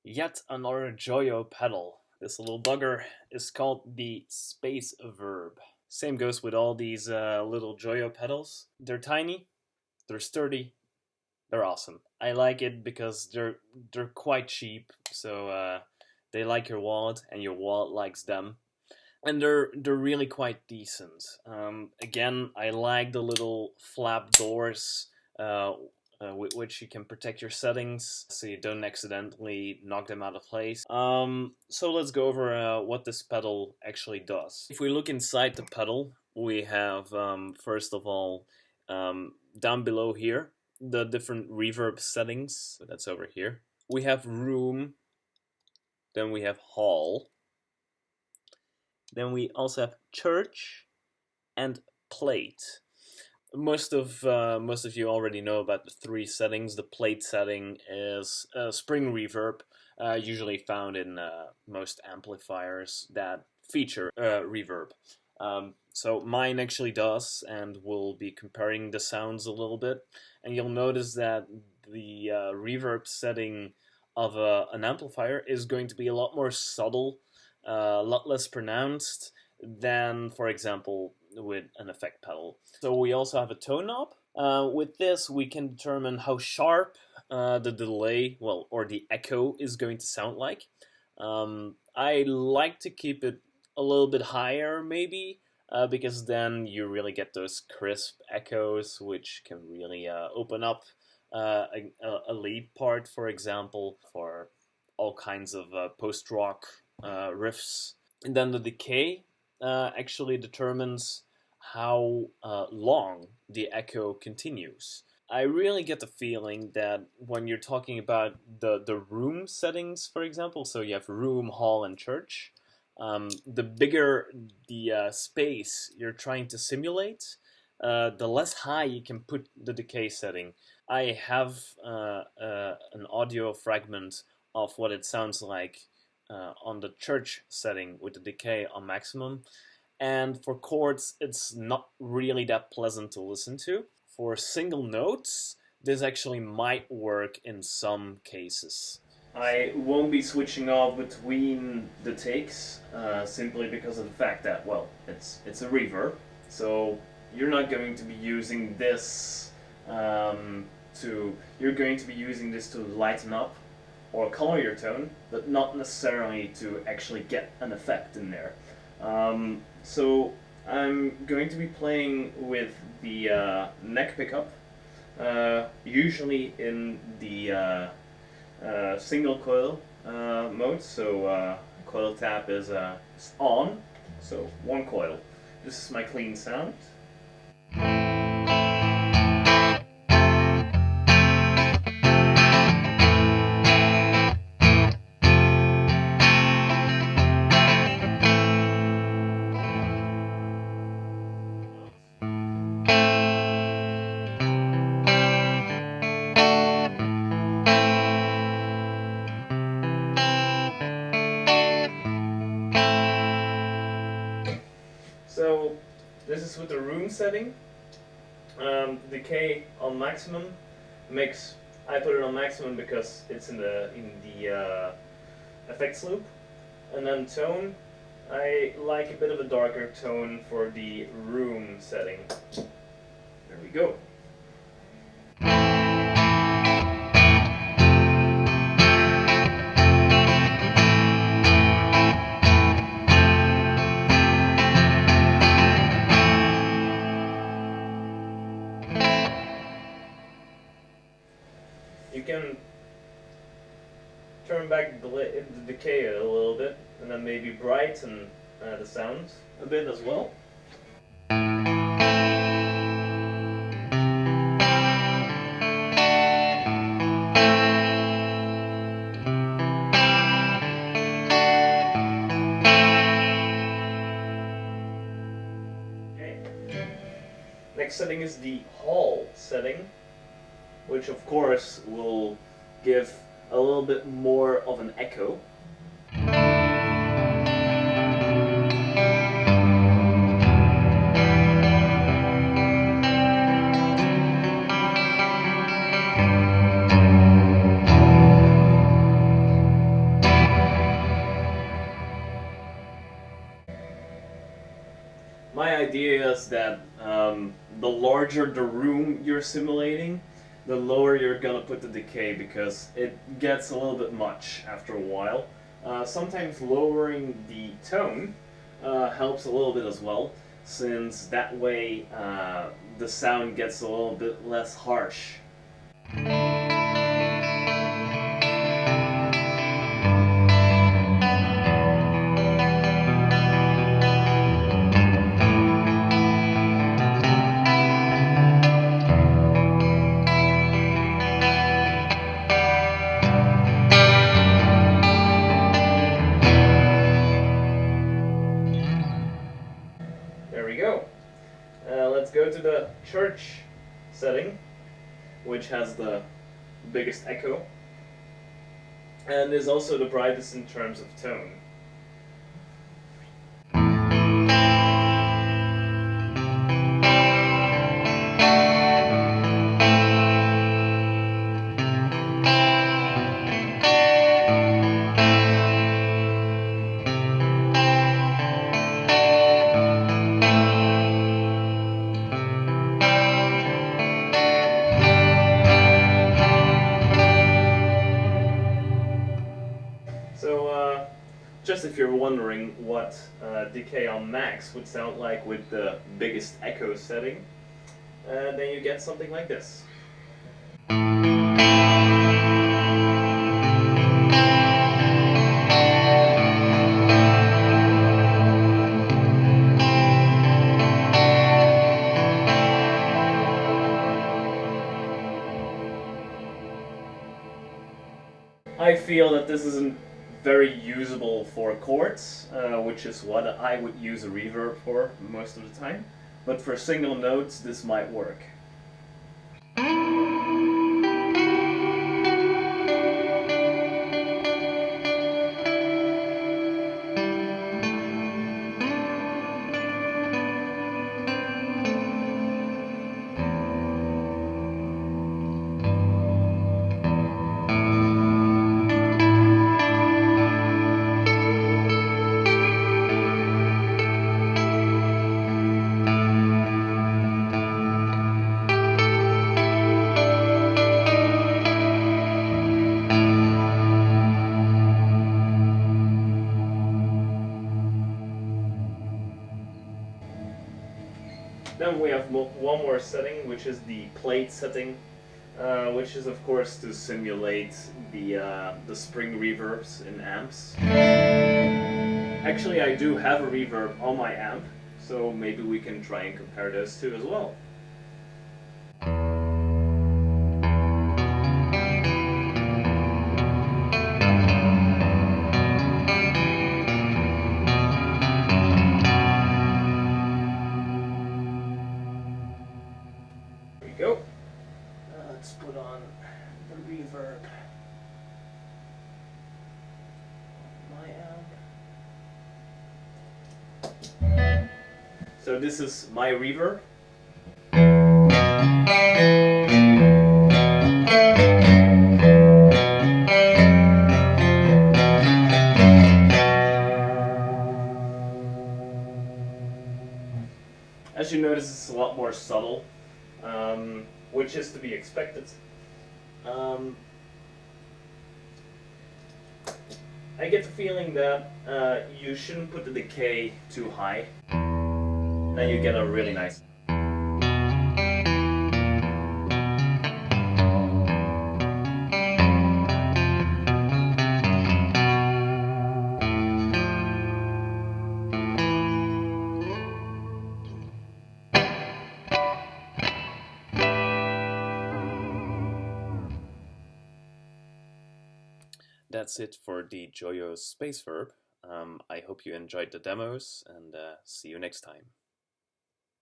Yet another Joyo pedal. This little bugger is called the Space Verb. Same goes with all these little Joyo pedals. They're tiny, they're sturdy, they're awesome. I like it because they're quite cheap, so they like your wallet and your wallet likes them. And they're really quite decent. Again, I like the little flap doors with which you can protect your settings so you don't accidentally knock them out of place. So let's go over what this pedal actually does. If we look inside the pedal, we have first of all down below here the different reverb settings. So that's over here. We have room, then we have hall. Then we also have church and plate. Most of you already know about the three settings. The plate setting is spring reverb, usually found in most amplifiers that feature reverb. So mine actually does, and we'll be comparing the sounds a little bit. And you'll notice that the reverb setting of an amplifier is going to be a lot more subtle, a lot less pronounced than, for example, with an effect pedal. So we also have a tone knob. With this, we can determine how sharp the delay, or the echo is going to sound like. I like to keep it a little bit higher, maybe, because then you really get those crisp echoes, which can really open up a lead part, for example, for all kinds of post-rock riffs. And then the decay actually determines how long the echo continues. I really get the feeling that when you're talking about the room settings, for example, so you have room, hall, and church, the bigger the space you're trying to simulate, the less high you can put the decay setting. I have an audio fragment of what it sounds like on the church setting with the decay on maximum. And for chords, it's not really that pleasant to listen to. For single notes, this actually might work in some cases. I won't be switching off between the takes, simply because of the fact that, well, it's a reverb, so you're not going to be using this you're going to be using this to lighten up or color your tone, but not necessarily to actually get an effect in there. So I'm going to be playing with the neck pickup, usually in the single coil mode, so coil tap is on, so one coil. This is my clean sound. So this is with the room setting. Decay on maximum I put it on maximum because it's in the effects loop. And then tone, I like a bit of a darker tone for the room setting. There we go. You can turn back the decay a little bit, and then maybe brighten the sound a bit as well. Okay. Next setting is the hall setting, which of course will give a little bit more of an echo. my idea is that the larger the room you're simulating, the lower you're gonna put the decay, because it gets a little bit much after a while. Sometimes lowering the tone helps a little bit as well, since that way the sound gets a little bit less harsh. There we go. Let's go to the church setting, which has the biggest echo and is also the brightest in terms of tone. So, just if you're wondering what decay on max would sound like with the biggest echo setting, then you get something like this. I feel that this isn't very usable for chords, which is what I would use a reverb for most of the time. But for single notes, this might work. Then we have one more setting, which is the plate setting, which is of course to simulate the spring reverbs in amps. Actually, I do have a reverb on my amp, so maybe we can try and compare those two as well. There we go. Let's put on the reverb on my amp. So this is my reverb. As you notice, it's a lot more subtle, which is to be expected. I get the feeling that you shouldn't put the decay too high, then you get a really nice. That's it for the Joyo space verb. I hope you enjoyed the demos, and see you next time.